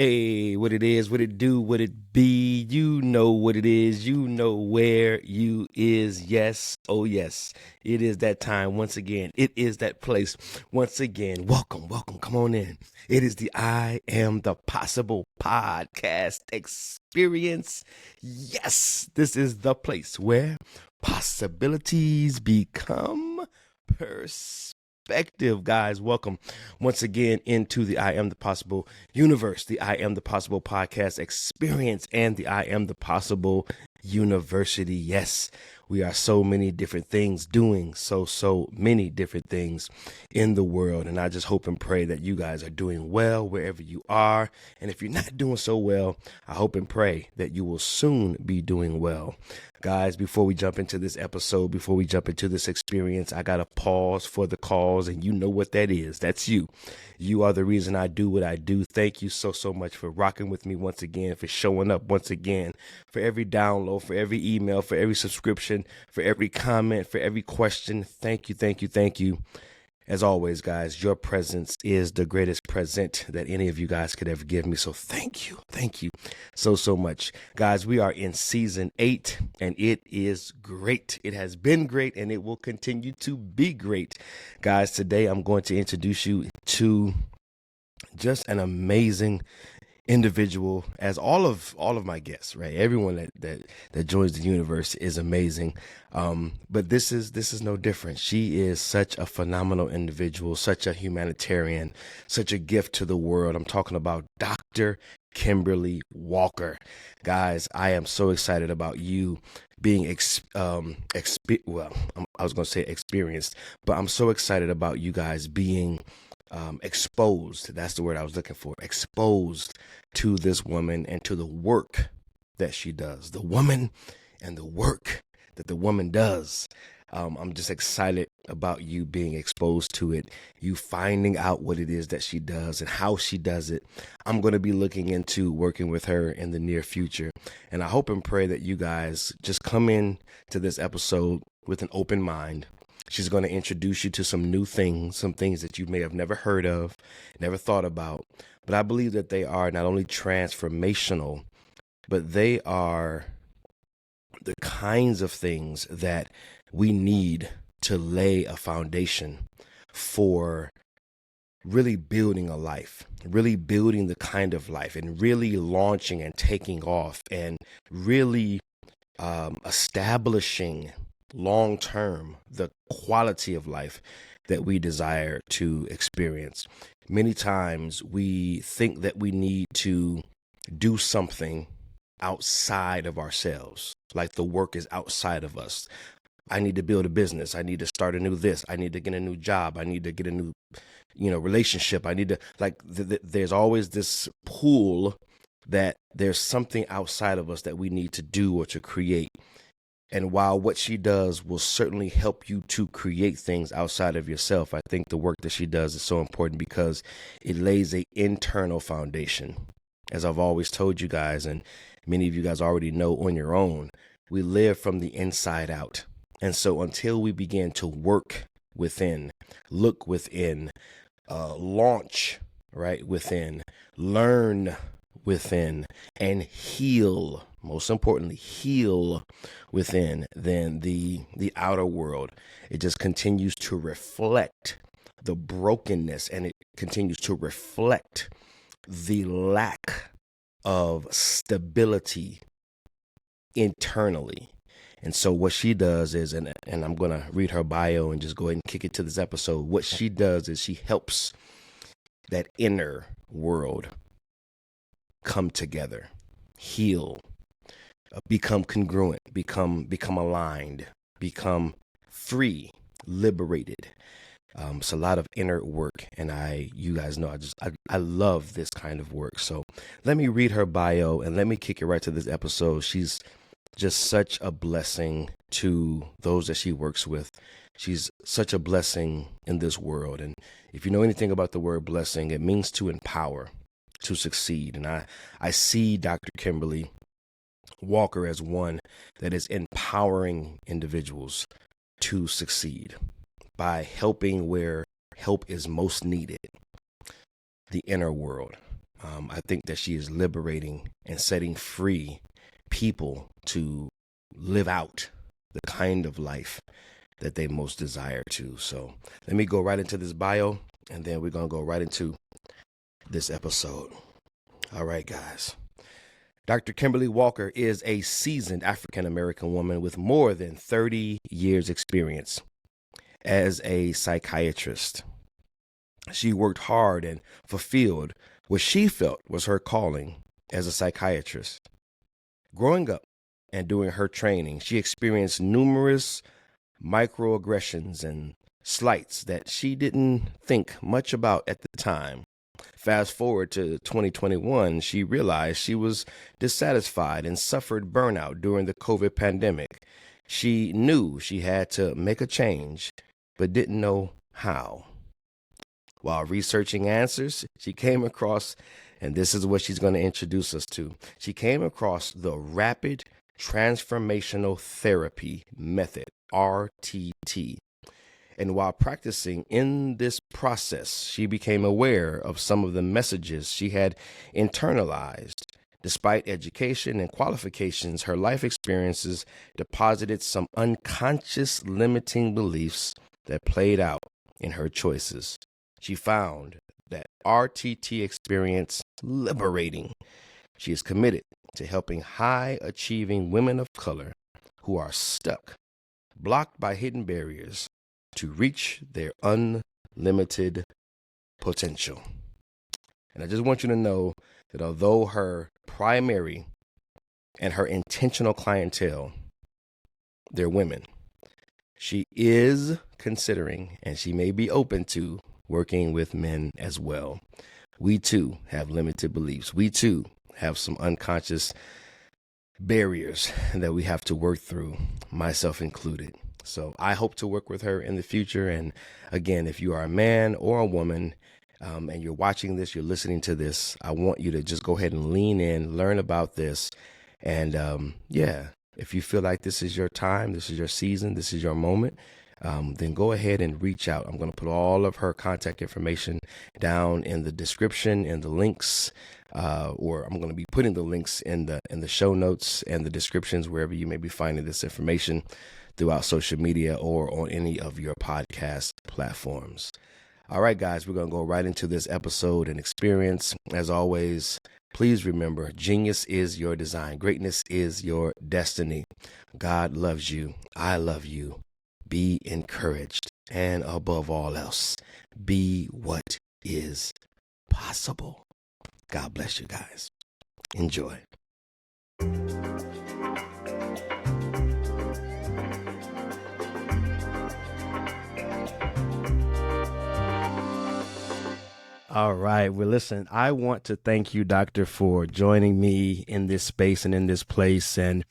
Hey, what it is, what it do, what it be, you know what it is, you know where you is. Yes, oh yes, it is that time once again. It is that place once again. Welcome, welcome, come on in. It is the I Am the Possible podcast experience. Yes, this is the place where possibilities become perspective. Guys, welcome once again into the I Am the Possible universe, the I Am the Possible podcast experience, and the I Am the Possible University. Yes, we are so many different things doing so many different things in the world. And I just hope and pray that you guys are doing well wherever you are. And if you're not doing so well, I hope and pray that you will soon be doing well. Guys, before we jump into this episode, before we jump into this experience, I got to pause for the cause, and you know what that is. That's you. You are the reason I do what I do. Thank you so much for rocking with me once again, for showing up once again, for every download, for every email, for every subscription, for every comment, for every question. Thank you. As always, guys, your presence is the greatest present that any of you guys could ever give me. So thank you so much. Guys, we are in season 8 and it is great. It has been great and it will continue to be great. Guys, today I'm going to introduce you to just an amazing individual, as all of my guests, right? Everyone that joins the universe is amazing. But this is no different. She is such a phenomenal individual, such a humanitarian, such a gift to the world. I'm talking about Dr. Kimberly Walker. Guys, I am so excited about you being I was going to say experienced, but I'm so excited about you guys being exposed. That's the word I was looking for. Exposed to this woman and to the work that she does. The woman and the work that the woman does. I'm just excited about you being exposed to it, you finding out what it is that she does and how she does it. I'm going to be looking into working with her in the near future. And I hope and pray that you guys just come in to this episode with an open mind. She's going to introduce you to some new things, some things that you may have never heard of, never thought about. But I believe that they are not only transformational, but they are the kinds of things that we need to lay a foundation for really building a life, really building the kind of life, and really launching and taking off and really establishing long-term the quality of life that we desire to experience. Many times we think that we need to do something outside of ourselves, like the work is outside of us. I need to build a business. I need to start a new this. I need to get a new job. I need to get a new, relationship. I need to there's always this pull that there's something outside of us that we need to do or to create. And while what she does will certainly help you to create things outside of yourself, I think the work that she does is so important because it lays an internal foundation. As I've always told you guys, and many of you guys already know on your own, we live from the inside out. And so until we begin to work within, look within, launch right within, learn within, and heal, most importantly, heal within, then the outer world, it just continues to reflect the brokenness, and it continues to reflect the lack of stability internally. And so what she does is, and I'm going to read her bio and just go ahead and kick it to this episode. What she does is she helps that inner world come together, heal, become congruent, become aligned, become free, liberated. It's a lot of inner work, and you guys know, I love this kind of work. So let me read her bio and let me kick it right to this episode. She's just such a blessing to those that she works with. She's such a blessing in this world. And if you know anything about the word blessing, it means to empower, to succeed. And I see Dr. Kimberly Walker as one that is empowering individuals to succeed by helping where help is most needed, the inner world. I think that she is liberating and setting free people to live out the kind of life that they most desire to. So let me go right into this bio, and then we're going to go right into this episode. All right, guys. Dr. Kimberly Walker is a seasoned African-American woman with more than 30 years experience as a psychiatrist. She worked hard and fulfilled what she felt was her calling as a psychiatrist. Growing up and doing her training, she experienced numerous microaggressions and slights that she didn't think much about at the time. Fast forward to 2021, she realized she was dissatisfied and suffered burnout during the COVID pandemic. She knew she had to make a change, but didn't know how. While researching answers, she came across, and this is what she's going to introduce us to, she came across the Rapid Transformational Therapy method, RTT. And while practicing in this process, she became aware of some of the messages she had internalized. Despite education and qualifications, her life experiences deposited some unconscious limiting beliefs that played out in her choices. She found that RTT experience liberating. She is committed to helping high-achieving women of color who are stuck, blocked by hidden barriers, to reach their unlimited potential. And I just want you to know that although her primary and her intentional clientele, they're women, she is considering, and she may be open to, working with men as well. We too have limited beliefs. We too have some unconscious barriers that we have to work through, myself included. So I hope to work with her in the future. And again, if you are a man or a woman, and you're watching this, you're listening to this, I want you to just go ahead and lean in, learn about this. And if you feel like this is your time, this is your season, this is your moment, then go ahead and reach out. I'm going to put all of her contact information down in the description, in the links, or I'm going to be putting the links in the show notes and the descriptions wherever you may be finding this information throughout social media or on any of your podcast platforms. All right, guys, we're going to go right into this episode and experience. As always, please remember, genius is your design. Greatness is your destiny. God loves you. I love you. Be encouraged. And above all else, be what is possible. God bless you guys. Enjoy. All right. Well, listen, I want to thank you, Doctor, for joining me in this space and in this place. And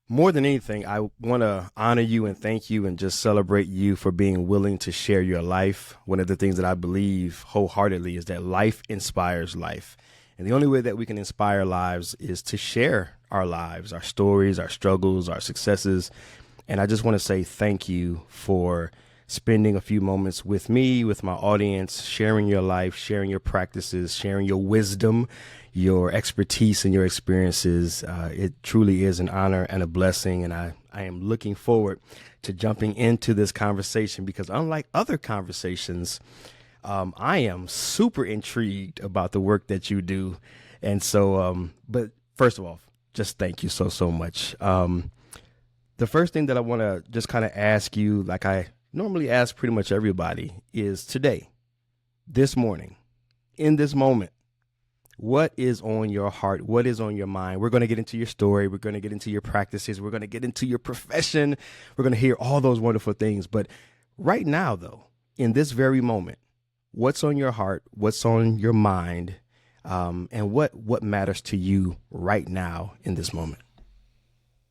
more than anything, I want to honor you and thank you and just celebrate you for being willing to share your life. One of the things that I believe wholeheartedly is that life inspires life. And the only way that we can inspire lives is to share our lives, our stories, our struggles, our successes. And I just want to say thank you for spending a few moments with me, with my audience, sharing your life, sharing your practices, sharing your wisdom, your expertise, and your experiences. It truly is an honor and a blessing. And I am looking forward to jumping into this conversation because unlike other conversations, I am super intrigued about the work that you do. And so, but first of all, just thank you so much. The first thing that I want to just kind of ask you, like I normally ask pretty much everybody, is today, this morning, in this moment, what is on your heart? What is on your mind? We're going to get into your story. We're going to get into your practices. We're going to get into your profession. We're going to hear all those wonderful things. But right now, though, in this very moment, what's on your heart? What's on your mind? And what matters to you right now in this moment?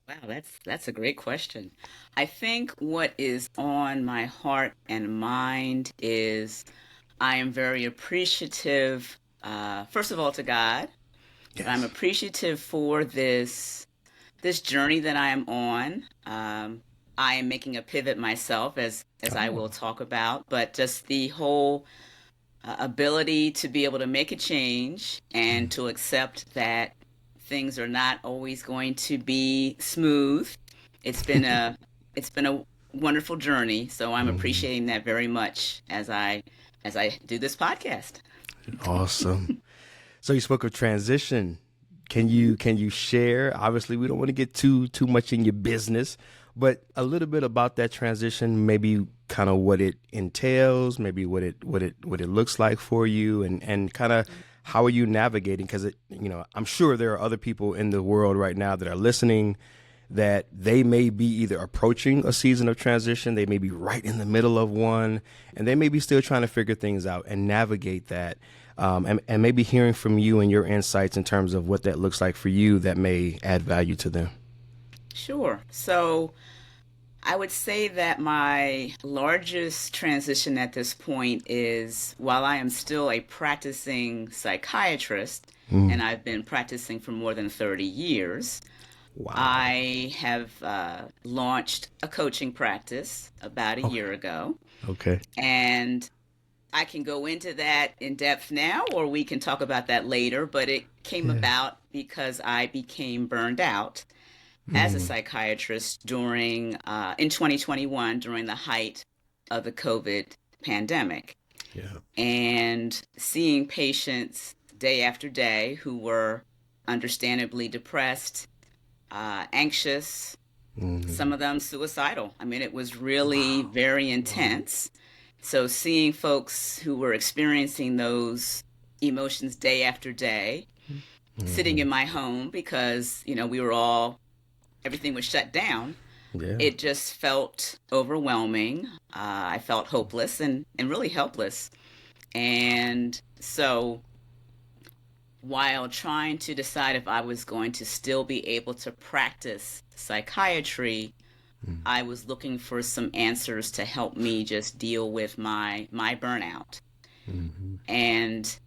Wow, that's a great question. I think what is on my heart and mind is I am very appreciative, first of all, to God, but I'm Yes. appreciative for this journey that I am on. I am making a pivot myself, as Come I on. will talk about, but just the whole ability to be able to make a change and to accept that things are not always going to be smooth. It's been a it's been a wonderful journey, so I'm Mhm. appreciating that very much as I do this podcast. Awesome. So you spoke of transition. Mhm. Can you share? Obviously, we don't want to get too much in your business, but a little bit about that transition, maybe kind of what it entails, maybe what it looks like for you, and kind of how are you navigating? Because I'm sure there are other people in the world right now that are listening that they may be either approaching a season of transition, they may be right in the middle of one, and they may be still trying to figure things out and navigate that. And maybe hearing from you and your insights in terms of what that looks like for you that may add value to them. Sure. So I would say that my largest transition at this point is while I am still a practicing psychiatrist, and Mm. I've been practicing for more than 30 years, Wow. I have launched a coaching practice about a Okay. year ago. Okay. And I can go into that in depth now, or we can talk about that later. But it came Yeah. about because I became burned out as a Mm. psychiatrist in 2021 during the height of the COVID pandemic, Yeah. and seeing patients day after day who were understandably depressed, anxious, some Mm. of them suicidal. I mean, it was really Wow. very Wow. intense. So seeing folks who were experiencing those emotions day after day, sitting Hmm. in my home because, we were all, everything was shut down, Yeah. it just felt overwhelming. I felt hopeless and really helpless. And so while trying to decide if I was going to still be able to practice psychiatry, Mm. I was looking for some answers to help me just deal with my burnout. Hmm. And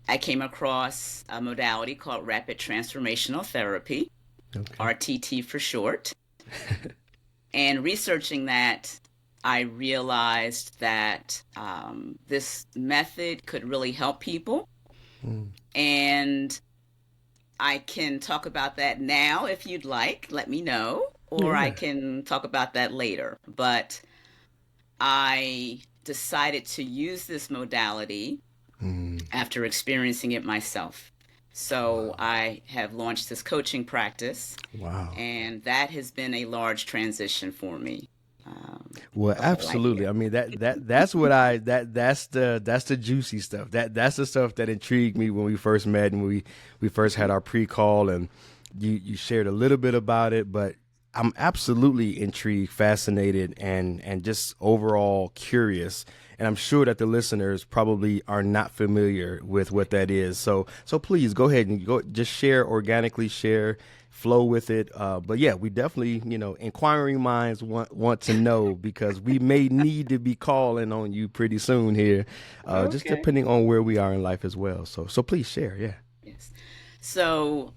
I came across a modality called Rapid Transformational Therapy, Okay. RTT for short. And researching that, I realized that this method could really help people. Mm. And I can talk about that now if you'd like, let me know, or I Yeah. can talk about that later. But I decided to use this modality Mm. after experiencing it myself. So Wow. I have launched this coaching practice, Wow. and that has been a large transition for me. Um, Well, the whole absolutely. idea. I mean that's what I that's the juicy stuff. That's the stuff that intrigued me when we first met and we first had Mhm. our pre-call and you shared a little bit about it, but I'm absolutely intrigued, fascinated, and just overall curious. And I'm sure that the listeners probably are not familiar with what that is. So please go ahead and just share organically, share, flow with it. But yeah, we definitely, inquiring minds want to know because we may need to be calling on you pretty soon here, just Okay. depending on where we are in life as well. So please share. Yeah. Yes. So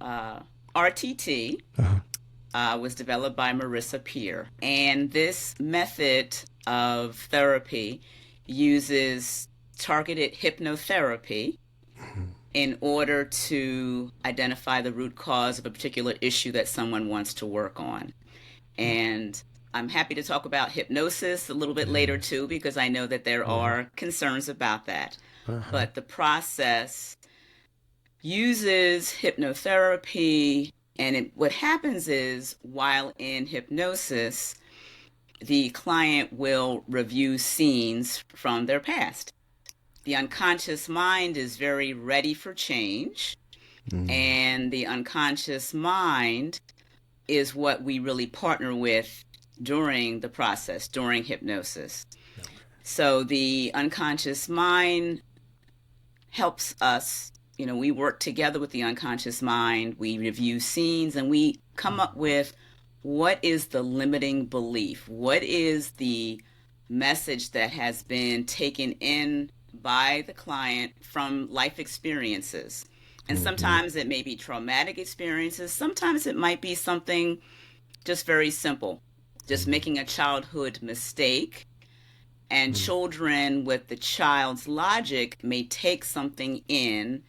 RTT Uh-huh. was developed by Marissa Peer, and this method of therapy uses targeted hypnotherapy in order to identify the root cause of a particular issue that someone wants to work on. And I'm happy to talk about hypnosis a little bit later Yeah. too, because I know that there Yeah. are concerns about that. Uh-huh. But the process uses hypnotherapy, and what happens is while in hypnosis, the client will review scenes from their past. The unconscious mind is very ready for change, Mm. and the unconscious mind is what we really partner with during the process, during hypnosis. Okay. So the unconscious mind helps us. We work together with the unconscious mind, we review scenes, and we come up with what is the limiting belief? What is the message that has been taken in by the client from life experiences? And Mm-hmm. sometimes it may be traumatic experiences, sometimes it might be something just very simple, just Mm. making a childhood mistake And Mm, children with the child's logic may take something in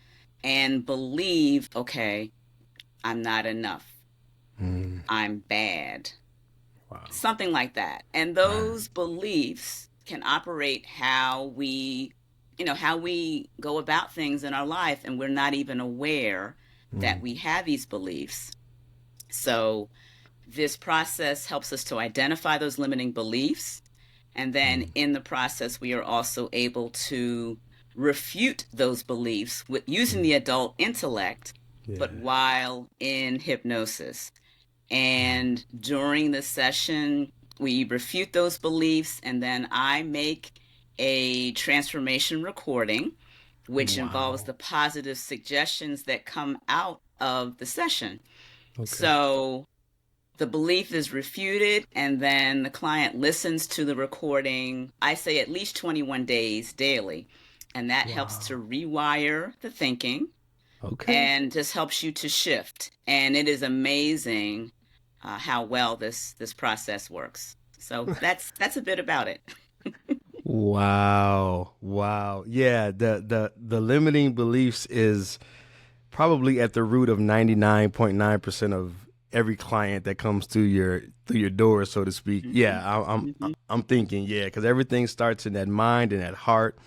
and believe, okay, I'm not enough. mm, I'm bad. wow. Something like that. And Right. those beliefs can operate how we go about things in our life, and we're not even aware that Mm, we have these beliefs. So this process helps us to identify those limiting beliefs. And then mm, in the process, we are also able to refute those beliefs with using mm. the adult intellect, but Yeah. while in hypnosis. Mm. And during the session, we refute those beliefs, and then I make a transformation recording, which involves Wow. the positive suggestions that come out of the session. Okay. So the belief is refuted, and then the client listens to the recording, I say at least 21 days daily. And that helps to Wow. rewire the thinking Okay. and just helps you to shift. And it is amazing how well this process works. So that's a bit about it. Wow. Wow. Yeah, the limiting beliefs is probably at the root of 99.9% of every client that comes through your door, so to speak. Hmm. Yeah, Hmm. I'm thinking, yeah, cuz everything starts in that mind and that heart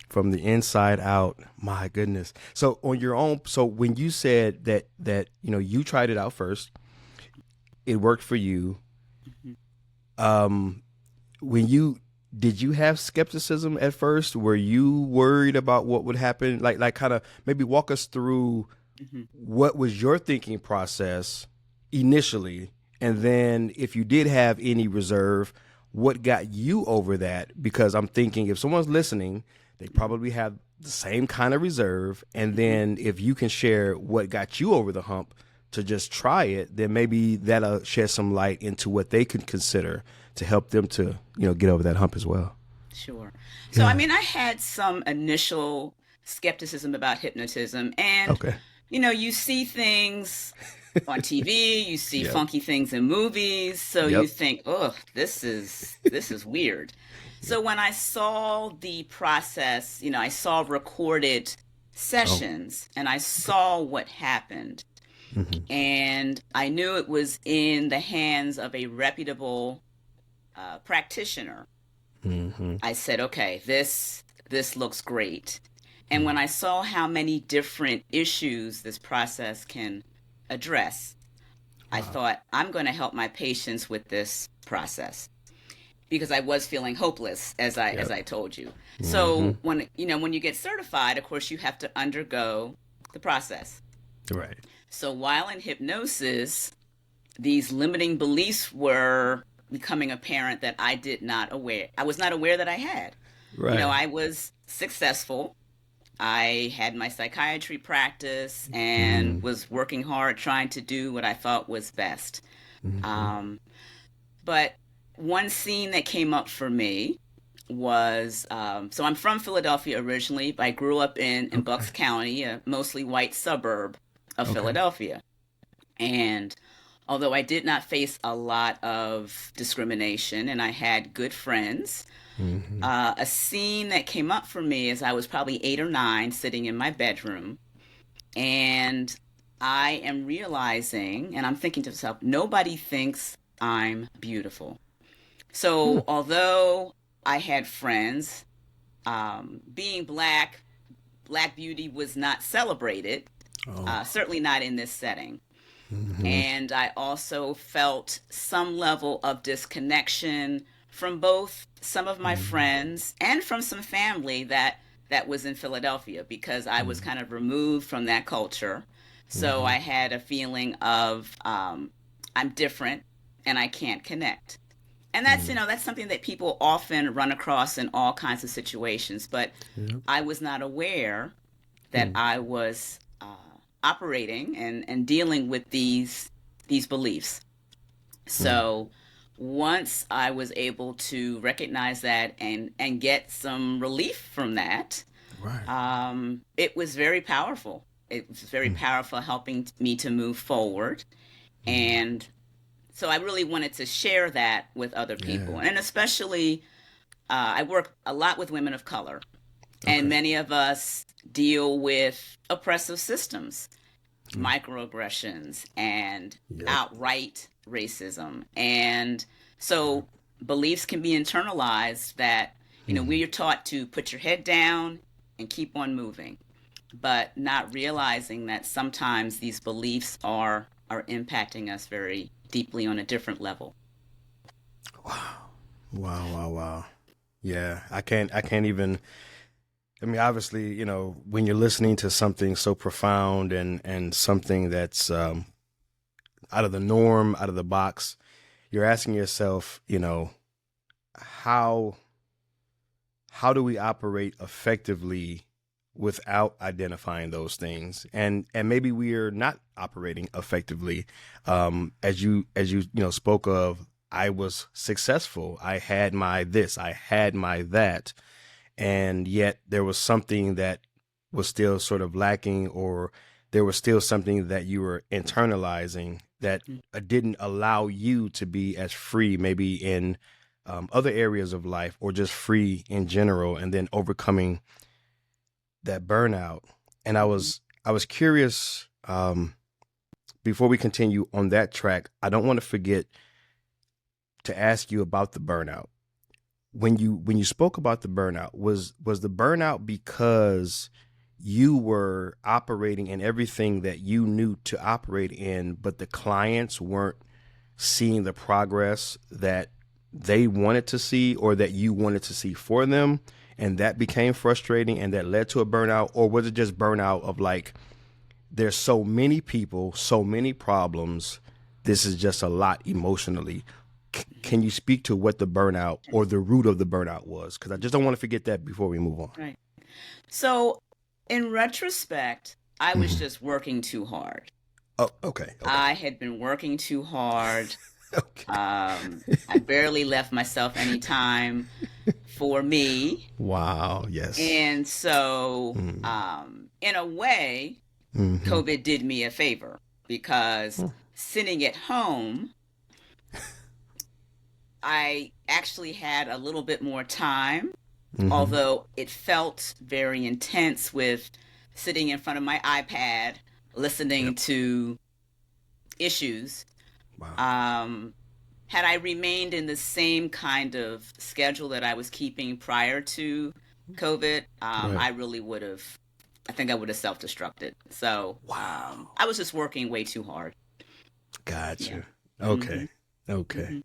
from the inside out. My goodness. So on your own, so when you said that, you tried it out first, it worked for you. Hmm. Um when you did you have skepticism at first? Were you worried about what would happen? Like kind of maybe walk us through Hmm. what was your thinking process initially, and then if you did have any reserve, what got you over that? Because I'm thinking if someone's listening, they probably have the same kind of reserve, and Hmm. then if you can share what got you over the hump to just try it, then maybe that'll shed some light into what they could consider to help them to get over that hump as well. Sure. So, I Yeah. mean, I had some initial skepticism about hypnotism, and Okay. you see things on TV, you see Yep. funky things in movies, so you Yep. think, "Oh, this is weird." Yep. So when I saw the process, I saw recorded Oh. sessions and I Okay. saw what happened, Mm-hmm. and I knew it was in the hands of a reputable practitioner. Mm-hmm. I said, "Okay, this looks great." And when Mm. I saw how many different issues this process can address, I Wow. thought, I'm going to help my patients with this process because I was feeling hopeless, as Yep. I told you. Mm-hmm. So when you get certified, of course you have to undergo the process. Right. So while in hypnosis, these limiting beliefs were becoming apparent that I was not aware that I had. Right. I was successful. I had my psychiatry practice and Mm-hmm. was working hard trying to do what I thought was best. Mm-hmm. Um, but one scene that came up for me was so I'm from Philadelphia originally, but I grew up in Okay. Bucks County, a mostly white suburb of Okay. Philadelphia. And although I did not face a lot of discrimination and I had good friends, Mm-hmm. a scene that came up for me is I was probably 8 or 9 sitting in my bedroom, and I am realizing, and I'm thinking to myself, nobody thinks I'm beautiful. Hmm. So although I had friends, being black beauty was not celebrated, Oh. certainly not in this setting. Mm-hmm. And I also felt some level of disconnection from both some of my Mm-hmm. friends and from some family that was in Philadelphia because I was kind of removed from that culture. So Mm-hmm. I had a feeling of I'm different and I can't connect. And that's, Mm-hmm. that's something that people often run across in all kinds of situations, but Yep. I was not aware that Hmm. I was operating and dealing with these beliefs. Hmm. So once I was able to recognize that and get some relief from that, Right. it was very powerful. It was very powerful helping me to move forward. Mm-hmm. And so I really wanted to share that with other Yeah. people, and especially I work a lot with women of color, and Okay. many of us deal with oppressive systems, Mm. microaggressions, and Yep. outright racism. And so beliefs can be internalized that, Mm. we are taught to put your head down and keep on moving, but not realizing that sometimes these beliefs are impacting us very deeply on a different level. Wow. Wow. Wow. Wow. Yeah. I can't even. I mean, obviously, when you're listening to something so profound and something that's out of the norm, out of the box, you're asking yourself, how how do we operate effectively without identifying those things, and maybe we are not operating effectively. As you spoke of, I was successful, I had my this, I had my that, and yet there was something that was still sort of lacking, or there was still something that you were internalizing that didn't allow you to be as free, maybe in other areas of life, or just free in general, and then overcoming that burnout. And I was curious, before we continue on that track, I don't want to forget to ask you about the burnout. When you spoke about the burnout, was the burnout because you were operating in everything that you knew to operate in, but the clients weren't seeing the progress that they wanted to see, or that you wanted to see for them, and that became frustrating and that led to a burnout? Or was it just burnout of like, there's so many people, so many problems, this is just a lot emotionally? Can you speak to what the burnout or the root of the burnout was? Because I just don't want to forget that before we move on. Right. So, in retrospect, I was Hmm. just working too hard. Oh, okay, okay, I had been working too hard. okay. I barely left myself any time for me. Wow. Yes. And so, Mm-hmm. in a way, Mm-hmm. COVID did me a favor because sitting at home, I actually had a little bit more time, Mm-hmm. although it felt very intense with sitting in front of my iPad, listening Yep. to issues. Wow. Um, had I remained in the same kind of schedule that I was keeping prior to COVID, Right. I really would have, I think I would have self-destructed. So Wow. I was just working way too hard. Yeah. Gotcha. hmm Okay. Okay. hmm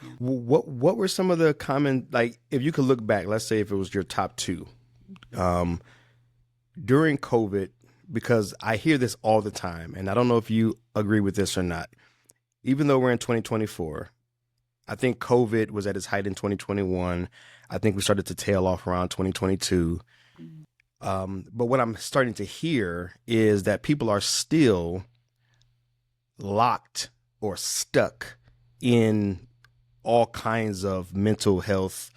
Yeah. What were some of the common, like, if you could look back, let's say if it was your top two, um, during COVID, because I hear this all the time, and I don't know if you agree with this or not. Even though we're in 2024, I think COVID was at its height in 2021. I think we started to tail off around 2022. Mhm. But what I'm starting to hear is that people are still locked or stuck in all kinds of mental health,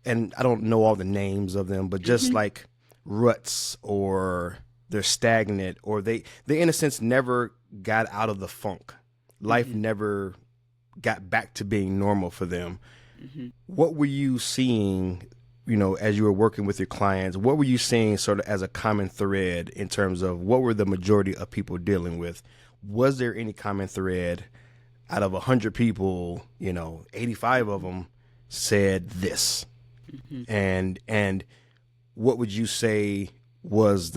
and I don't know all the names of them, but just Mhm. like ruts, or they're stagnant, or they in a sense never got out of the funk. Life Mhm. never got back to being normal for them. Mhm. What were you seeing, as you were working with your clients? What were you seeing sort of as a common thread in terms of what were the majority of people dealing with? Was there any common thread out of 100 people? 85 of them said this, Mhm. and what would you say was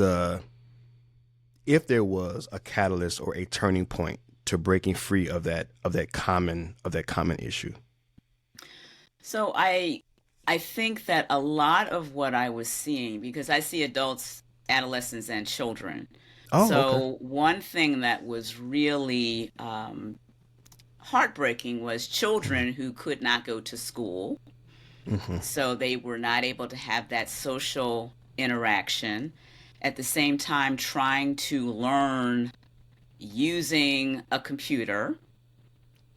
if there was a catalyst or a turning point to breaking free of that common issue? So I think that a lot of what I was seeing, because I see adults, adolescents, and children. Oh, okay. So one thing that was really heartbreaking was children who could not go to school. Mm-hmm. So they were not able to have that social interaction. At the same time, trying to learn using a computer,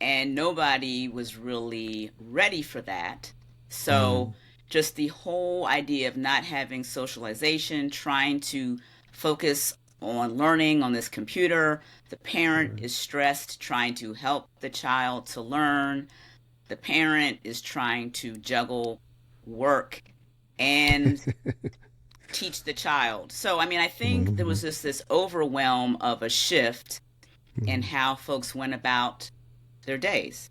and nobody was really ready for that. So Mm-hmm. just the whole idea of not having socialization, trying to focus on learning on this computer. The parent is stressed trying to help the child to learn. The parent is trying to juggle work and teach the child. So, I mean, I think there Hmm. was just this overwhelm of a shift in Hmm. how folks went about their days.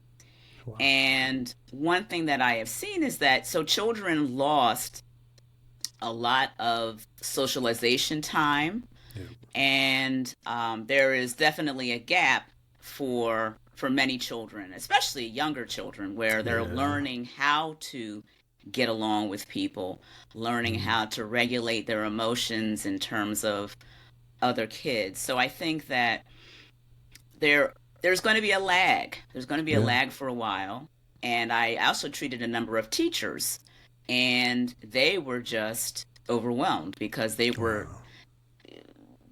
Wow. And one thing that I have seen is that so children lost a lot of socialization time, Yeah. and there is definitely a gap for many children, especially younger children, where they're Yeah. learning how to get along with people, learning Mm. how to regulate their emotions in terms of other kids. So I think that there's going to be a lag. There's going to be a Yeah. lag for a while. And I also treated a number of teachers, and they were just overwhelmed because Wow.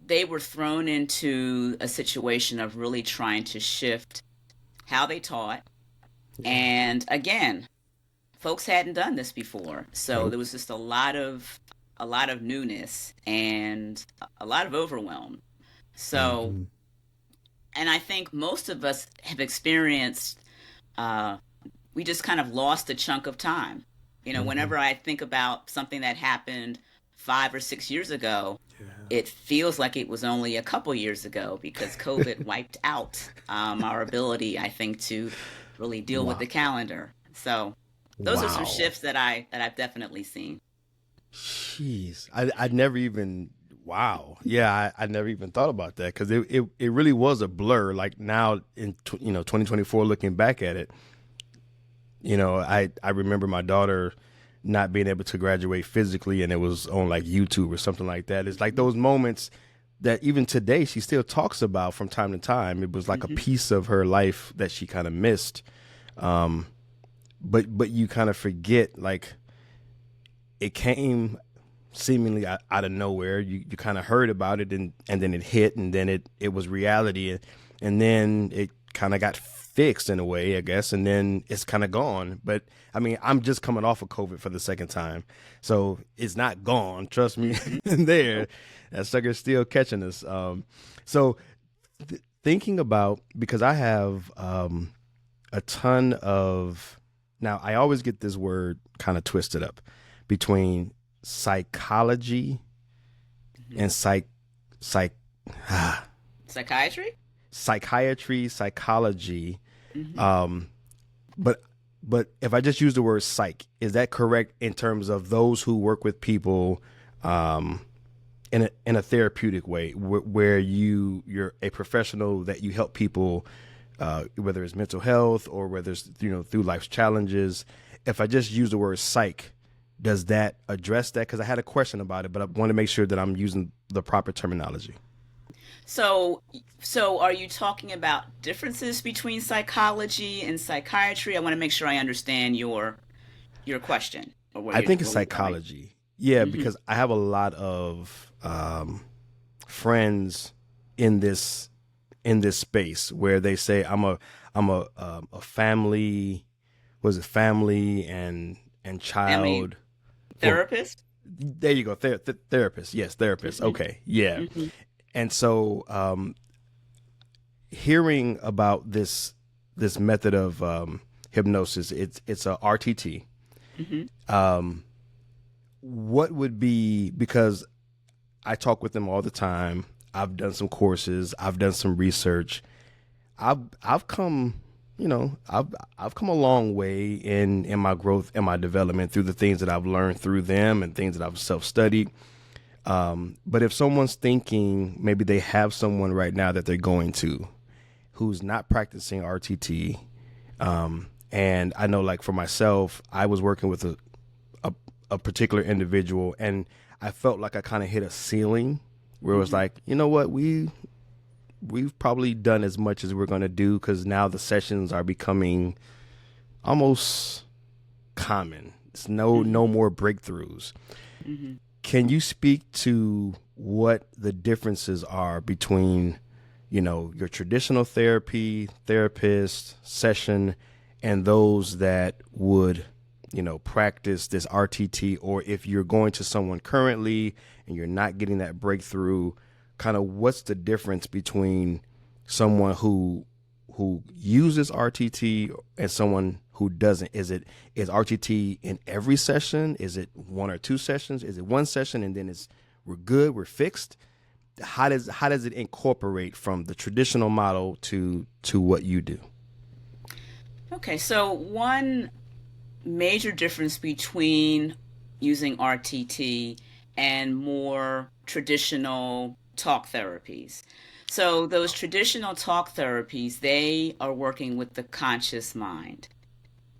they were thrown into a situation of really trying to shift how they taught. Yeah. And again, folks hadn't done this before. So Nope. there was just a lot of newness and a lot of overwhelm. So, Hmm. and I think most of us have experienced uh, we just kind of lost a chunk of time. You know, Hmm. whenever I think about something that happened 5 or 6 years ago, Yeah. it feels like it was only a couple years ago because COVID wiped out our ability, I think, to really deal with Wow. the calendar. So those are some Wow. shifts that I've definitely seen. Jeez. I never even, wow. Yeah, I never even thought about that because it really was a blur. Like now in, 2024, looking back at it, I remember my daughter not being able to graduate physically and it was on like YouTube or something like that. It's like Hmm. those moments that even today she still talks about from time to time. It was like a Hmm. piece of her life that she kind of missed. Um, but you kind of forget, like, it came seemingly out of nowhere. You kind of heard about it and then it hit and then it was reality and then it kind of got fixed in a way, I guess, and then it's kind of gone. But I mean, I'm just coming off of COVID for the second time, so it's not gone. Trust me. Hmm. There, that sucker's still catching us. So thinking about, because I have a ton of, now I always get this word kind of twisted up between psychology Hmm. and psych Psychiatry? psychiatry, psychology. Hmm. Um, but but if I just use the word psych, is that correct in terms of those who work with people um, in a therapeutic way, where you're a professional that you help people, whether it's mental health or whether it's through life's challenges. If I just use the word psych, does that address that? Because I had a question about it, but I want to make sure that I'm using the proper terminology. So, so are you talking about differences between psychology and psychiatry? I want to make sure I understand your question or I think it's where you're going. psychology. Yeah, Hmm. because I have a lot of friends in this space where they say I'm a family, was it family and Family child, well, therapist? there you go, therapist, yes, therapist, Hmm. okay, yeah. Hmm. And so hearing about this method of hypnosis, it's a RTT. Hmm. um what would be, because I talk with them all the time, I've done some courses, I've done some research, I've come, I've come a long way in my growth and my development through the things that I've learned through them and things that I've self-studied. But if someone's thinking maybe they have someone right now that they're going to who's not practicing RTT, and I know, like, for myself, I was working with a, a particular individual, and I felt like I kind of hit a ceiling where it was Hmm. like, you know what, we've probably done as much as we're going to do, because now the sessions are becoming almost common. It's no Hmm. more breakthroughs. Hmm. Can you speak to what the differences are between, your traditional therapist session and those that would, practice this RTT, or if you're going to someone currently and you're not getting that breakthrough, kind of what's the difference between someone who who uses RTT and someone who doesn't? Is RTT in every session? Is it one or two sessions? Is it one session and then we're good, we're fixed? How does it incorporate from the traditional model to what you do? Okay, so one major difference between using RTT and more traditional talk therapies. So those traditional talk therapies, they are working with the conscious mind.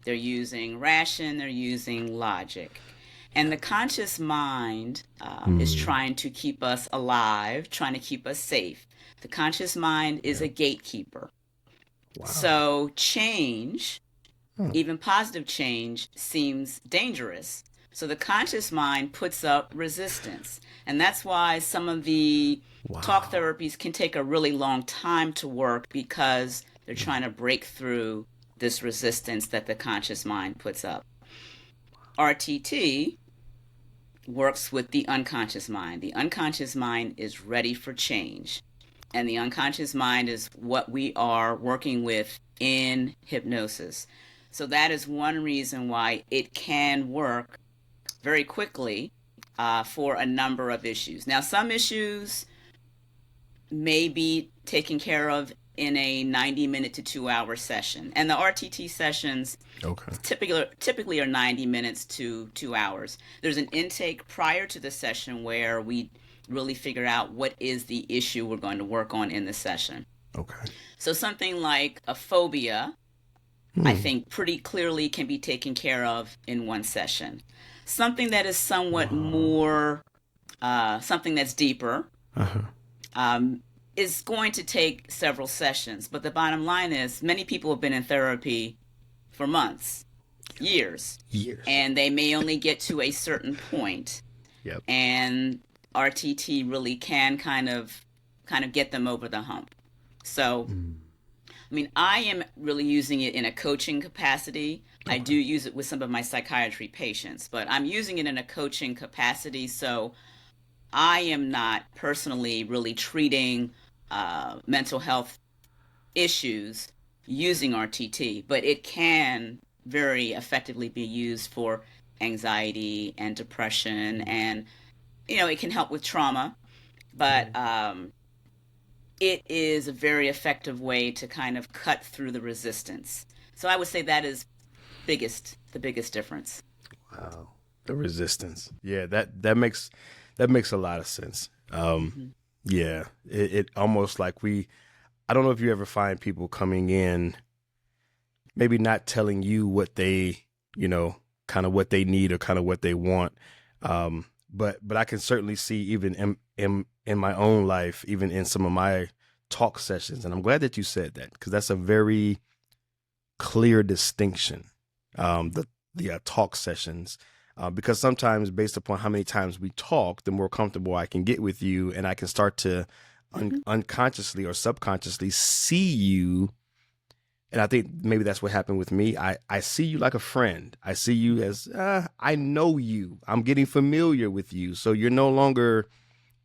They're using ration, they're using logic. And the conscious mind is trying to keep us alive, trying to keep us safe. The conscious mind is a gatekeeper. Wow. So change, even positive change, seems dangerous. So the conscious mind puts up resistance. And that's why some of the talk therapies can take a really long time to work, because they're trying to break through this resistance that the conscious mind puts up. RTT works with the unconscious mind. The unconscious mind is ready for change. And the unconscious mind is what we are working with in hypnosis. So that is one reason why it can work very quickly for a number of issues. Now, some issues may be taken care of in a 90-minute to 2-hour session. And the RTT sessions typically are 90 minutes to 2 hours. There's an intake prior to the session where we really figure out what is the issue we're going to work on in the session. Okay. So something like a phobia, I think pretty clearly can be taken care of in one session. Something that is somewhat more, something that's deeper, is going to take several sessions. But the bottom line is many people have been in therapy for months, years. And they may only get to a certain point. Yep. And RTT really can kind of get them over the hump. So, I mean, I am really using it in a coaching capacity. I do use it with some of my psychiatry patients, but I'm using it in a coaching capacity. So I am not personally really treating mental health issues using RTT, but it can very effectively be used for anxiety and depression, and it can help with trauma, but it is a very effective way to kind of cut through the resistance. So I would say that is the biggest difference. Wow, the resistance. Yeah, that makes a lot of sense. Yeah, it almost like I don't know if you ever find people coming in, maybe not telling you what they, kind of what they need or kind of what they want. But I can certainly see even in my own life, even in some of my talk sessions, and I'm glad that you said that, because that's a very clear distinction. The talk sessions. Because sometimes based upon how many times we talk, the more comfortable I can get with you, and I can start to unconsciously or subconsciously see you. And I think maybe that's what happened with me. I see you like a friend. I see you as, I know you. I'm getting familiar with you. So you're no longer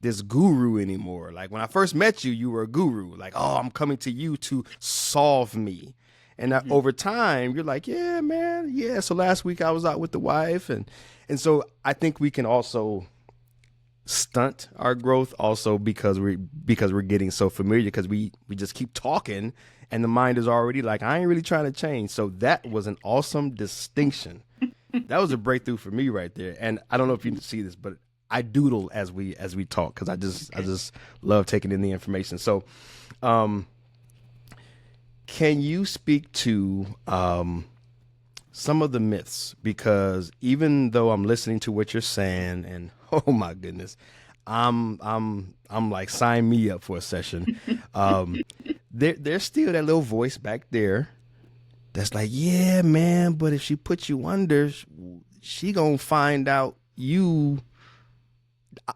this guru anymore. Like when I first met you, you were a guru. Like, oh, I'm coming to you to solve me. And over time, you're like, yeah, man. Yeah. So last week I was out with the wife. And so I think we can also stunt our growth also because we're getting so familiar, because we just keep talking and the mind is already like, I ain't really trying to change. So that was an awesome distinction. That was a breakthrough for me right there. And I don't know if you see this, but I doodle as we talk, because I just love taking in the information. So, can you speak to some of the myths? Because even though I'm listening to what you're saying, and oh my goodness, I'm like, sign me up for a session. There's still that little voice back there that's like, yeah, man, but if she puts you under, she gonna find out you.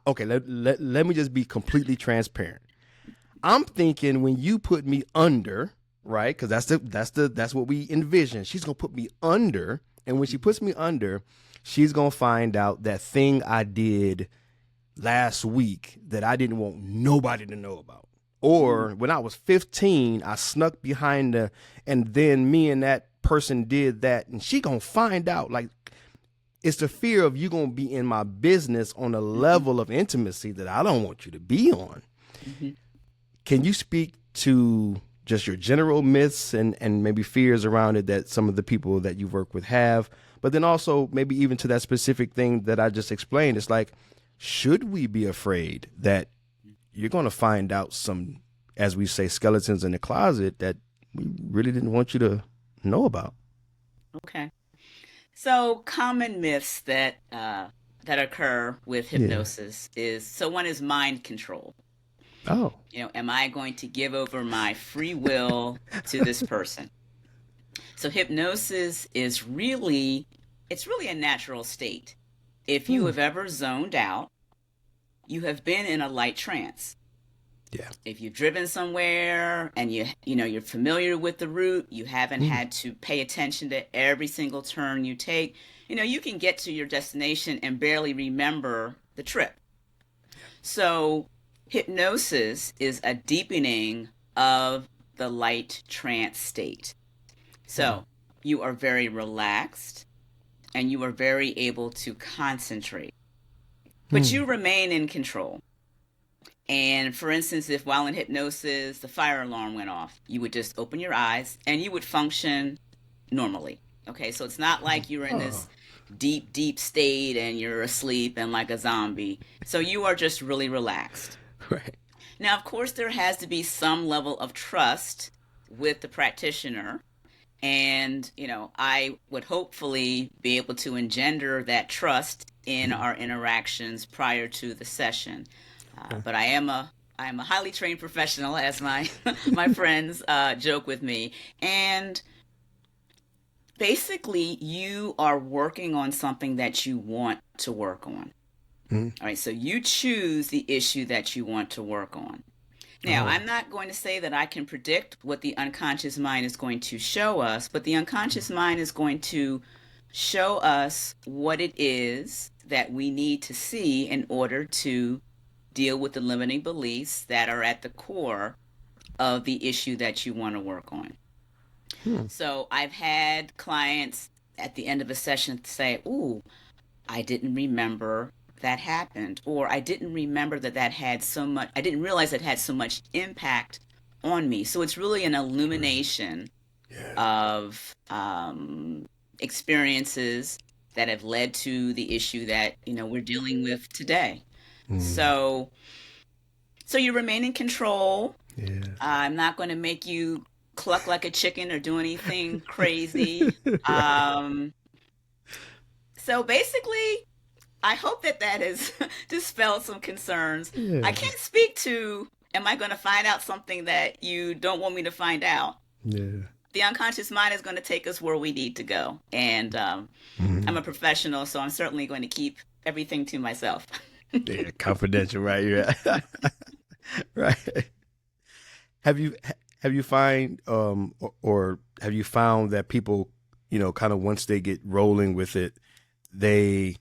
Okay, let me just be completely transparent. I'm thinking when you put me under, right? Because that's what we envision. She's gonna put me under, and when she puts me under, she's gonna find out that thing I did last week that I didn't want nobody to know about. Or when I was 15, I snuck behind the, and then me and that person did that, and she gonna find out. Like, it's the fear of you gonna be in my business on a level of intimacy that I don't want you to be on. Mm-hmm. Can you speak to just your general myths and maybe fears around it that some of the people that you work with have, but then also maybe even to that specific thing that I just explained? It's like, should we be afraid that you're going to find out some, as we say, skeletons in the closet that we really didn't want you to know about? Okay. So common myths that that occur with hypnosis is, so one is mind control. Oh. Am I going to give over my free will to this person? So hypnosis is really, it's really a natural state. If you have ever zoned out, you have been in a light trance. Yeah. If you've driven somewhere and you're familiar with the route, you haven't had to pay attention to every single turn you take, you can get to your destination and barely remember the trip. So hypnosis is a deepening of the light trance state. So you are very relaxed and you are very able to concentrate, but you remain in control. And for instance, if while in hypnosis, the fire alarm went off, you would just open your eyes and you would function normally. Okay, so it's not like you're in this deep, deep state and you're asleep and like a zombie. So you are just really relaxed. Right. Now, of course, there has to be some level of trust with the practitioner. And, I would hopefully be able to engender that trust in our interactions prior to the session. But I am a highly trained professional, as my my friends joke with me. And basically, you are working on something that you want to work on. All right, so you choose the issue that you want to work on. Now, I'm not going to say that I can predict what the unconscious mind is going to show us, but the unconscious mind is going to show us what it is that we need to see in order to deal with the limiting beliefs that are at the core of the issue that you want to work on. So I've had clients at the end of a session say, "Ooh, I didn't remember that happened," or "I didn't remember that had so much, I didn't realize it had so much impact on me." So it's really an illumination of experiences that have led to the issue that we're dealing with today. So you remain in control. Yeah. I'm not going to make you cluck like a chicken or do anything crazy. So basically, I hope that has dispelled some concerns. Yeah. I can't speak to, am I going to find out something that you don't want me to find out? Yeah. The unconscious mind is going to take us where we need to go. And I'm a professional, so I'm certainly going to keep everything to myself. Yeah, confidential, right? Yeah. Right. Have you find or have you found that people, kind of once they get rolling with it, they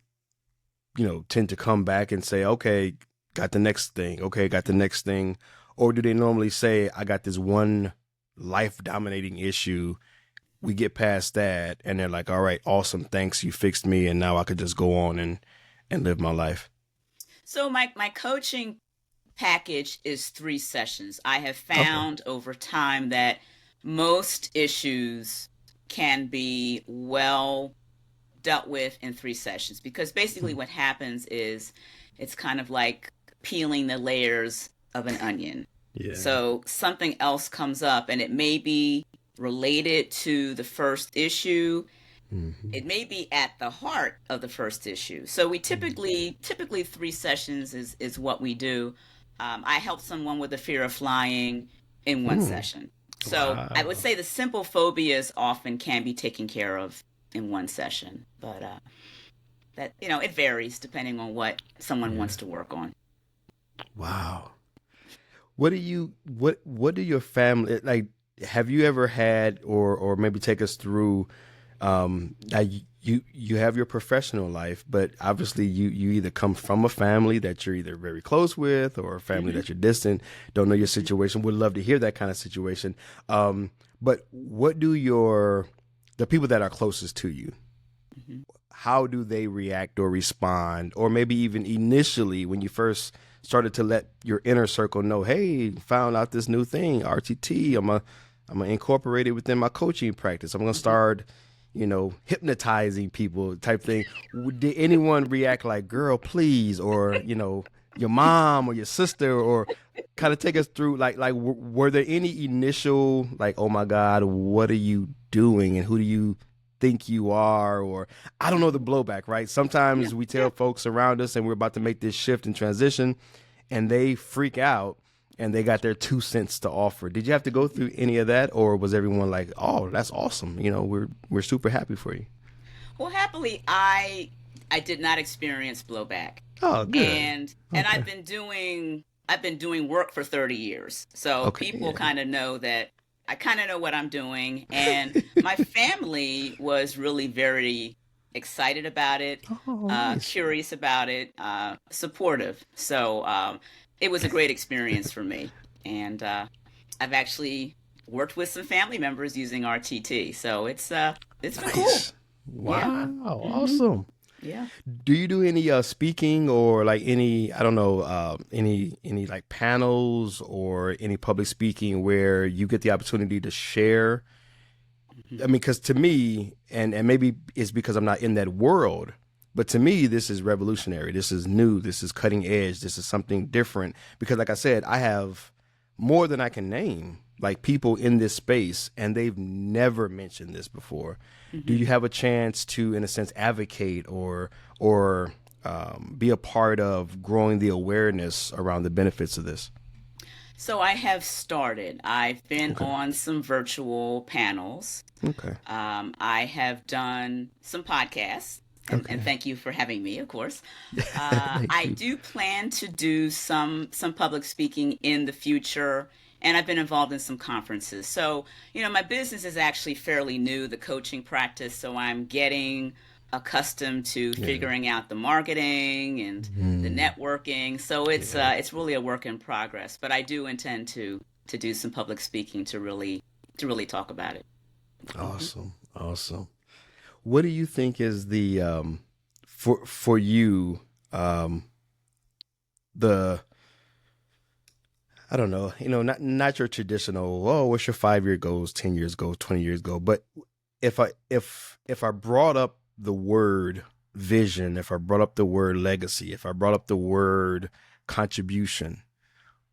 tend to come back and say, "Okay, got the next thing. Okay, got the next thing," or do they normally say, "I got this one life dominating issue. We get past that," and they're like, "All right, awesome, thanks, you fixed me, and now I could just go on and live my life"? So my coaching package is 3 sessions. I have found over time that most issues can be well dealt with in 3 sessions, because basically what happens is it's kind of like peeling the layers of an onion. Yeah. So something else comes up and it may be related to the first issue. It may be at the heart of the first issue. So we typically 3 sessions is what we do. I help someone with the fear of flying in 1 session. So I would say the simple phobias often can be taken care of in 1 session, but that it varies depending on what someone wants to work on. Wow. What do your family like? Have you ever had, or maybe take us through, you have your professional life, but obviously you either come from a family that you're either very close with or a family Hmm. that you're distant. Don't know your situation. Would love to hear that kind of situation. But what do the people that are closest to you, Hmm. how do they react or respond, or maybe even initially when you first started to let your inner circle know, hey, found out this new thing, RTT, I'm gonna incorporate it within my coaching practice. I'm gonna start, hypnotizing people type thing. Did anyone react like, girl, please, or your mom or your sister, or kind of take us through like were there any initial like, oh my God, what are you doing and who do you think you are, or I don't know, the blowback, right? Yeah, Sometimes we yeah. tell folks around us and we're about to make this shift and transition and they freak out and they got their 2 cents to offer. Did you have to go through any of that, or was everyone like, "Oh, that's awesome. We're super happy for you." Well, happily, I did not experience blowback, Oh, good. and Okay. I've been doing work for 30 years, so Okay. people Yeah. kind of know that I kind of know what I'm doing, and my family was really very excited about it, Oh, nice. curious about it, supportive. So it was a great experience for me, and I've actually worked with some family members using RTT, so it's been cool. Nice. Yeah. Wow. Hmm. Awesome. Yeah. Do you do any speaking or like any, I don't know, any like panels or any public speaking where you get the opportunity to share? Hmm. I mean, because to me, and maybe it's because I'm not in that world, but to me, this is revolutionary. This is new. This is cutting edge. This is something different. Because, like I said, I have more than I can name, like people in this space, and they've never mentioned this before. Do Hmm. you have a chance to, in a sense, advocate or be a part of growing the awareness around the benefits of this? So I have started. I've been Okay. on some virtual panels. Okay. I have done some podcasts, and Okay. thank you for having me, of course. Thank I you. do plan to do some public speaking in the future, and I've been involved in some conferences. So, my business is actually fairly new, the coaching practice, so I'm getting accustomed to Yeah. figuring out the marketing and the Mm, networking. So it's yeah. uh, it's really a work in progress, but I do intend to do some public speaking to really talk about it. Hmm. Awesome. Awesome. What do you think is the for you um the I don't know, not your traditional, oh, what's your 5 year goals, 10 years goals, 20 years goal, but if I brought up the word vision, if I brought up the word legacy, if I brought up the word contribution,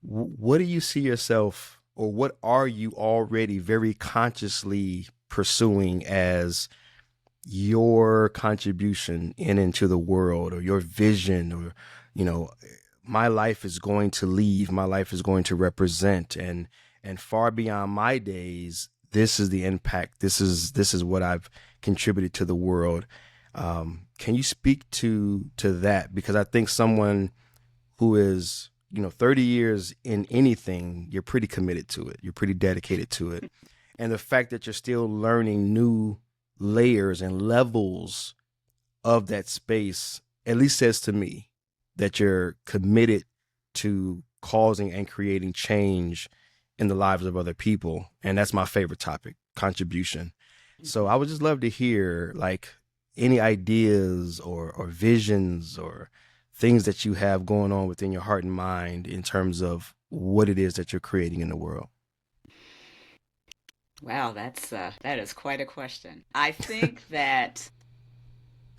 what do you see yourself, or what are you already very consciously pursuing as your contribution in into the world, or your vision, or you know my life is going to leave, my life is going to represent, and far beyond my days, this is the impact, this is what I've contributed to the world. Can you speak to that? Because I think someone who is 30 years in anything, you're pretty committed to it, you're pretty dedicated to it, and the fact that you're still learning new layers and levels of that space at least says to me that you're committed to causing and creating change in the lives of other people. And that's my favorite topic, contribution. So I would just love to hear like any ideas or visions or things that you have going on within your heart and mind in terms of what it is that you're creating in the world. Wow, that is quite a question. I think that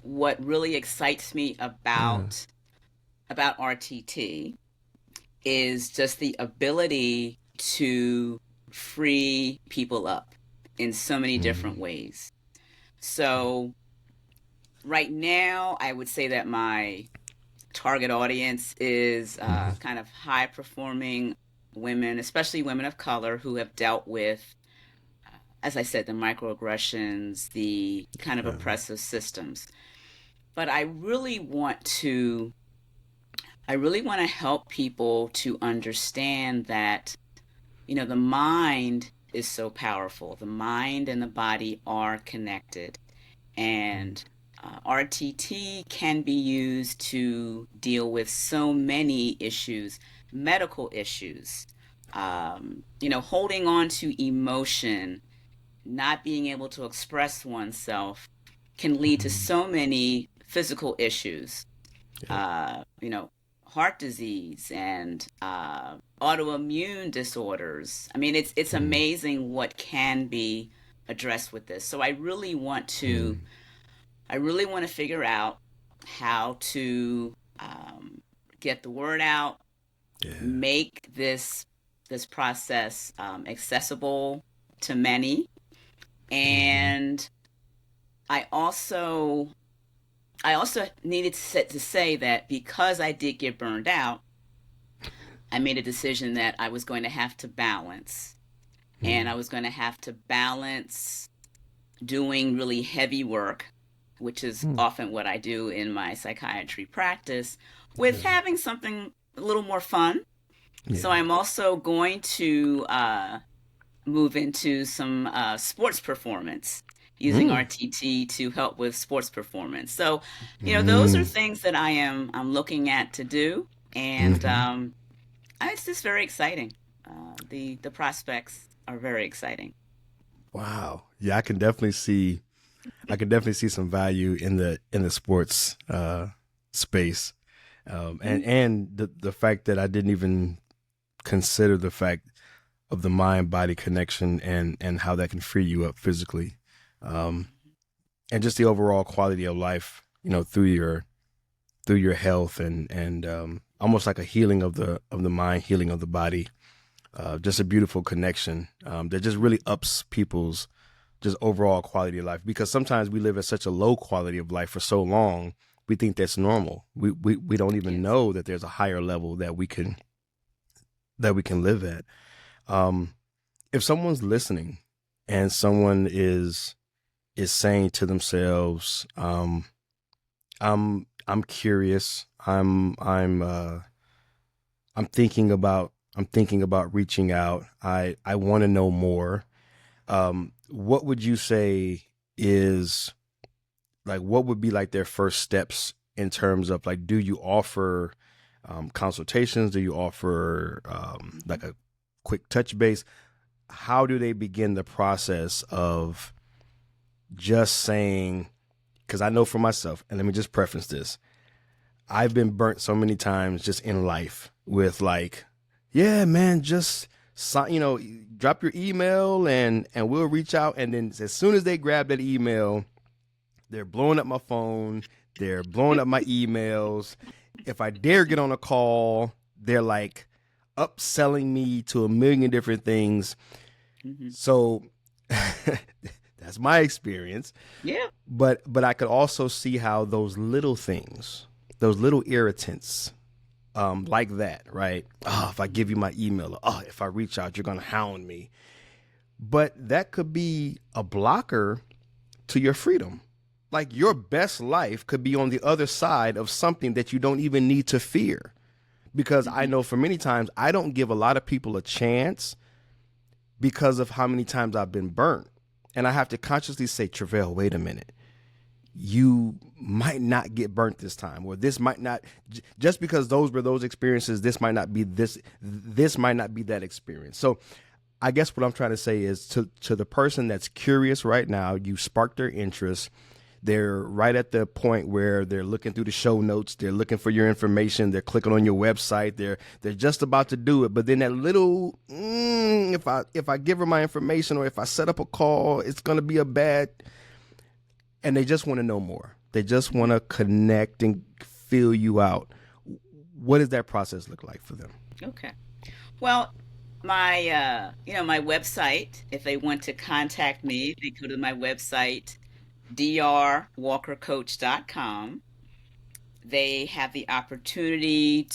what really excites me Yeah. about RTT is just the ability to free people up in so many different Mm. ways. So right now, I would say that my target audience is Mhm. kind of high performing women, especially women of color who have dealt with, as I said, the microaggressions, the kind of Yeah. oppressive systems. But I really want to help people to understand that, the mind is so powerful. The mind and the body are connected. Mm. And RTT can be used to deal with so many issues, medical issues, holding on to emotion, not being able to express oneself can lead to Mhm. so many physical issues, Yep. uh, you know, heart disease and autoimmune disorders. I mean, it's Mm. amazing what can be addressed with this. So Mm. I really want to figure out how to get the word out, Yeah. make this process accessible to many, Mhm. and I also I also needed to say that because I did get burned out, I made a decision that I was going to have to balance, and I Mm. was going to have to balance doing really heavy work, which is Mm. often what I do in my psychiatry practice, with Yeah. having something a little more fun. So Yeah. I'm also going to move into some sports performance using Mm. RTT to help with sports performance. So, those are Mm. things that I'm looking at to do, and Mhm. it's just very exciting. The prospects are very exciting. Wow. Yeah, I can definitely see some value in the sports space. And the fact that I didn't even consider the fact of the mind body connection and how that can free you up physically. Um, and just the overall quality of life, through your health and almost like a healing of the mind, healing of the body. Just a beautiful connection that just really ups people's just overall quality of life, because sometimes we live at such a low quality of life for so long, we think that's normal. We don't even Yes. know that there's a higher level that we can live at. Um, if someone's listening and someone is saying to themselves, I'm curious, I'm thinking about reaching out, I want to know more. What would you say is like, what would be like their first steps in terms of like, do you offer consultations? Do you offer Mhm. like a quick touch base? How do they begin the process of just saying, because I know for myself, and let me just preface this, I've been burnt so many times just in life with like, yeah, man, just sign, drop your email and we'll reach out. And then as soon as they grab that email, they're blowing up my phone. They're blowing up my emails. If I dare get on a call, they're like upselling me to a million different things. Mhm. So that's my experience. Yeah. But I could also see how those little things, those little irritants, like that, right? Oh, if I give you my email, oh, if I reach out, you're gonna hound me. But that could be a blocker to your freedom. Like your best life could be on the other side of something that you don't even need to fear. Because I Mhm. know for many times I don't give a lot of people a chance because of how many times I've been burnt. And I have to consciously say, Treveal, wait a minute. You might not get burnt this time, or this might not, just because those were those experiences, this might not be that experience. So I guess what I'm trying to say is to the person that's curious right now, you sparked their interest. They're right at the point where they're looking through the show notes. They're looking for your information. They're clicking on your website. They're just about to do it. But then that little, if I give her my information or if I set up a call, it's gonna be a bad. And they just want to know more. They just want Mhm. to connect and feel you out. What does that process look like for them? Okay. Well, my website, if they want to contact me, they go to my website, drwalkercoach.com. They have the opportunity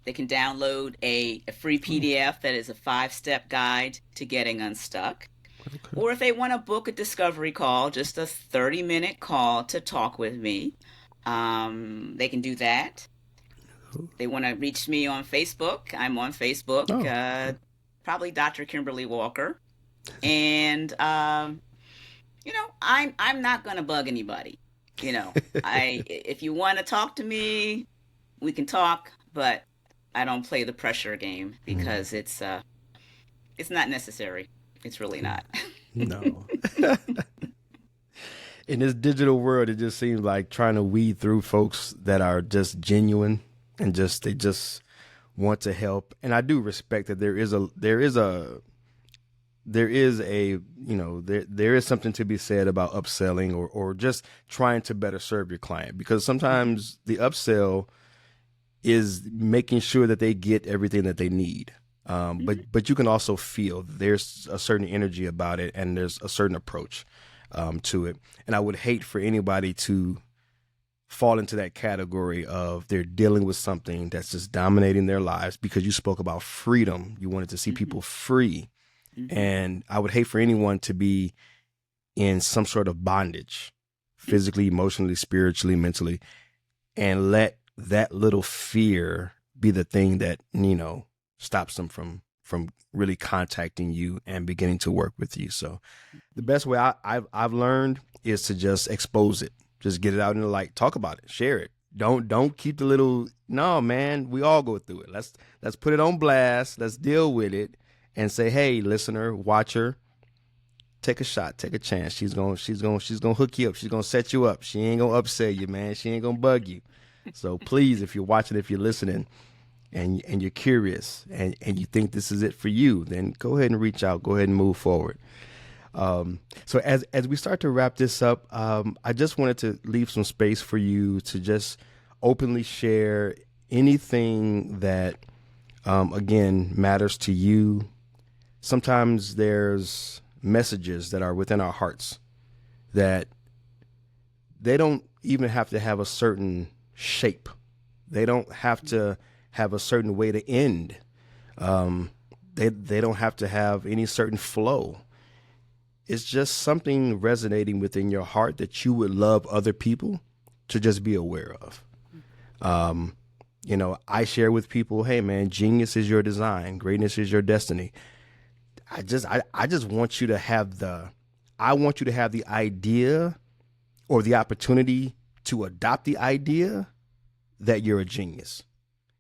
they can download a free Oh, PDF that is a 5-step guide to getting unstuck. okay. Or if they want to book a discovery call, just a 30-minute call to talk with me, they can do that. They want to reach me on Facebook. I'm on Facebook, Oh, okay. probably Dr. Kimberly Walker. And I'm not going to bug anybody. You know, if you want to talk to me, we can talk, but I don't play the pressure game Mm, because it's not necessary. It's really not. no. In this digital world, it just seems like trying to weed through folks that are just genuine and they just want to help. And I do respect that there is something to be said about upselling or just trying to better serve your client, because sometimes the upsell is making sure that they get everything that they need. Mhm. But you can also feel there's a certain energy about it, and there's a certain approach to it. And I would hate for anybody to fall into that category of they're dealing with something that's just dominating their lives, because you spoke about freedom. You wanted to see Mhm. people free. Mhm. And I would hate for anyone to be in some sort of bondage, Mhm. physically, emotionally, spiritually, mentally, and let that little fear be the thing that, stops them from really contacting you and beginning to work with you. So the best way I've learned is to just expose it, just get it out in the light, talk about it, share it. Don't keep the little. No, man, we all go through it. Let's put it on blast. Let's deal with it and say, hey, listener, watcher, take a shot, take a chance. She's gonna hook you up. She's gonna set you up. She ain't gonna upset you, man. She ain't gonna bug you. So please, if you're watching, if you're listening, and you're curious and you think this is it for you, then go ahead and reach out. Go ahead and move forward. So as we start to wrap this up, I just wanted to leave some space for you to just openly share anything that, again, matters to you. Sometimes there's messages that are within our hearts that they don't even have to have a certain shape. They don't have to have a certain way to end. Um, they don't have to have any certain flow. It's just something resonating within your heart that you would love other people to just be aware of. Um, I share with people, hey man, genius is your design, greatness is your destiny. I just want you to have the idea or the opportunity to adopt the idea that you're a genius.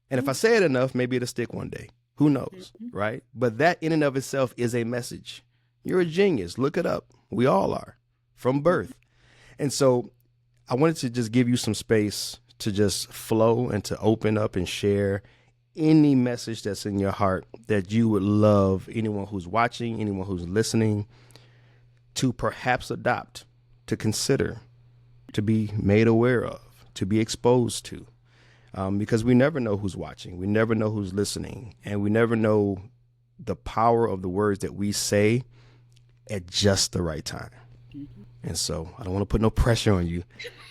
And if I say it enough, maybe it'll stick one day. Who knows, Mhm. right? But that in and of itself is a message. You're a genius. Look it up. We all are from birth. And so I wanted to just give you some space to just flow and to open up and share any message that's in your heart that you would love anyone who's watching, anyone who's listening to perhaps adopt, to consider, to be made aware of, to be exposed to. Because we never know who's watching, we never know who's listening, and we never know the power of the words that we say at just the right time. Mhm. And so I don't want to put no pressure on you,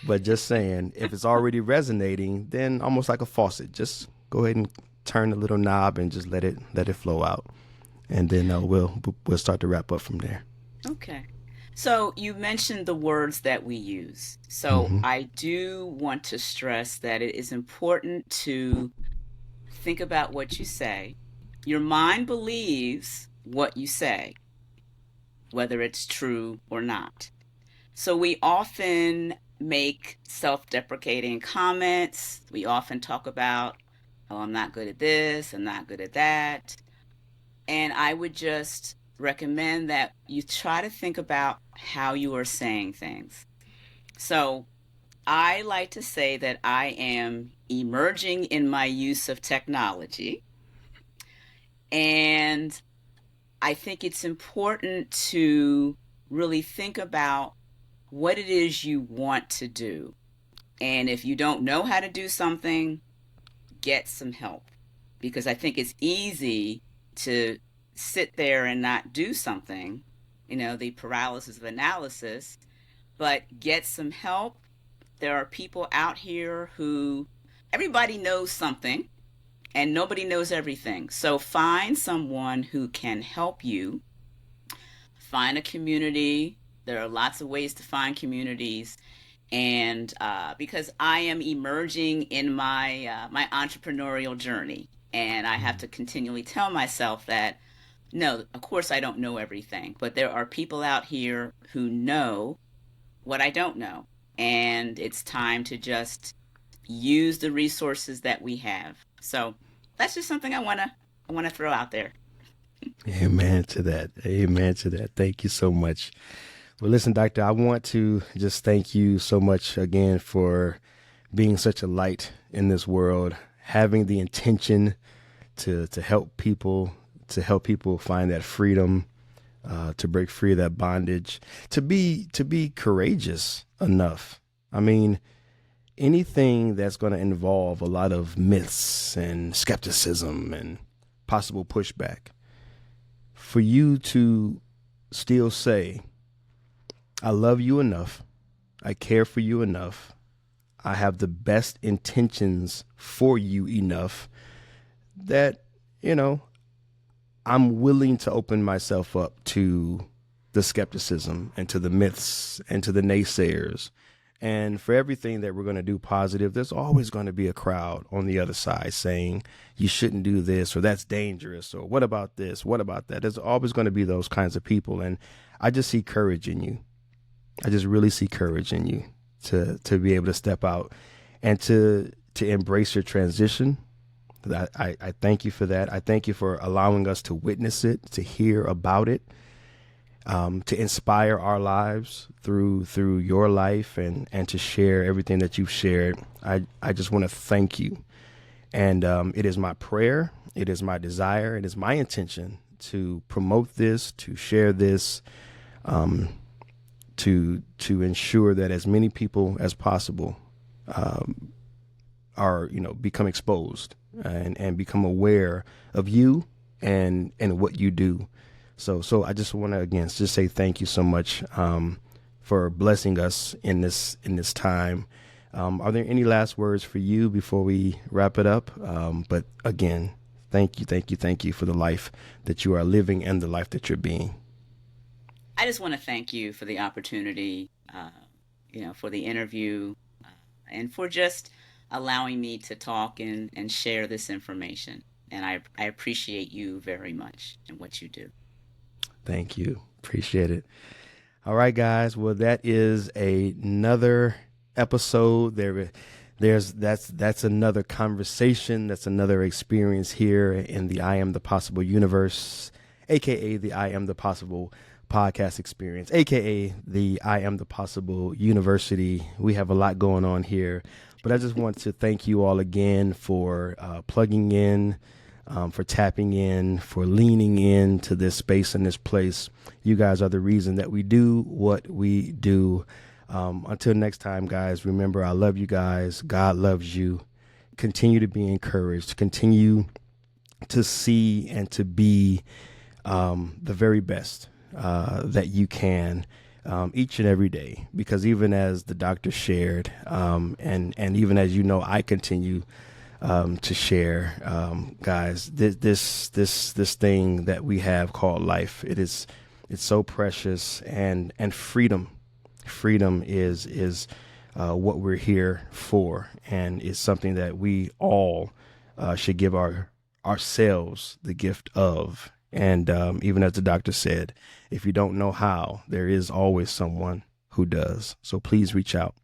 but just saying, if it's already resonating, then almost like a faucet, just go ahead and turn the little knob and just let it flow out, and then we'll start to wrap up from there. Okay. So you mentioned the words that we use. So Mm-hmm. I do want to stress that it is important to think about what you say. Your mind believes what you say, whether it's true or not. So we often make self-deprecating comments. We often talk about, oh, I'm not good at this, I'm not good at that. And I would just recommend that you try to think about how you are saying things. So I like to say that I am emerging in my use of technology. And I think it's important to really think about what it is you want to do. And if you don't know how to do something, get some help. Because I think it's easy to sit there and not do something, the paralysis of analysis, but get some help. There are people out here who everybody knows something and nobody knows everything. So find someone who can help you. Find a community. There are lots of ways to find communities. And because I am emerging in my entrepreneurial journey, and I have to continually tell myself that no, of course I don't know everything, but there are people out here who know what I don't know, and it's time to just use the resources that we have. So that's just something I want to throw out there. Amen to that. Amen to that. Thank you so much. Well, listen, Doctor, I want to just thank you so much again for being such a light in this world, having the intention to help people find that freedom, to break free of that bondage, to be courageous enough. I mean, anything that's going to involve a lot of myths and skepticism and possible pushback, for you to still say, I love you enough, I care for you enough, I have the best intentions for you enough that, you know, I'm willing to open myself up to the skepticism and to the myths and to the naysayers. And for everything that we're going to do positive, there's always going to be a crowd on the other side saying you shouldn't do this, or that's dangerous, or what about this? What about that? There's always going to be those kinds of people. And I just see courage in you. I just really see courage in you to be able to step out and to embrace your transition. I thank you for that. I thank you for allowing us to witness it, to hear about it, to inspire our lives through your life, and to share everything that you've shared. I just want to thank you. And it is my prayer, it is my desire, it is my intention to promote this, to share this, to ensure that as many people as possible are, become exposed and become aware of you and what you do. So I just want to again just say thank you so much for blessing us in this time. Are there any last words for you before we wrap it up? But again, thank you for the life that you are living and the life that you're being. I just want to thank you for the opportunity, for the interview, and for just allowing me to talk and share this information. And I appreciate you very much and what you do. Thank you. Appreciate it. All right, guys. Well, that is another episode. That's another conversation. That's another experience here in the I Am the Possible universe, aka the I Am the Possible podcast experience, aka the I Am the Possible University. We have a lot going on here, but I just want to thank you all again for plugging in, for tapping in, for leaning into this space and this place. You guys are the reason that we do what we do. Until next time, guys, remember, I love you guys. God loves you. Continue to be encouraged. Continue to see and to be the very best that you can each and every day, because even as the doctor shared, and even as I continue to share, guys, this thing that we have called life, it's so precious, and freedom is what we're here for, and it's something that we all should give ourselves the gift of. And even as the doctor said, if you don't know how, there is always someone who does. So please reach out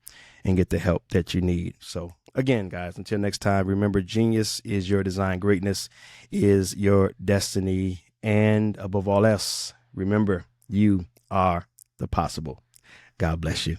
and get the help that you need. So again, guys, until next time, remember, genius is your design. Greatness is your destiny. And above all else, remember, you are the possible. God bless you.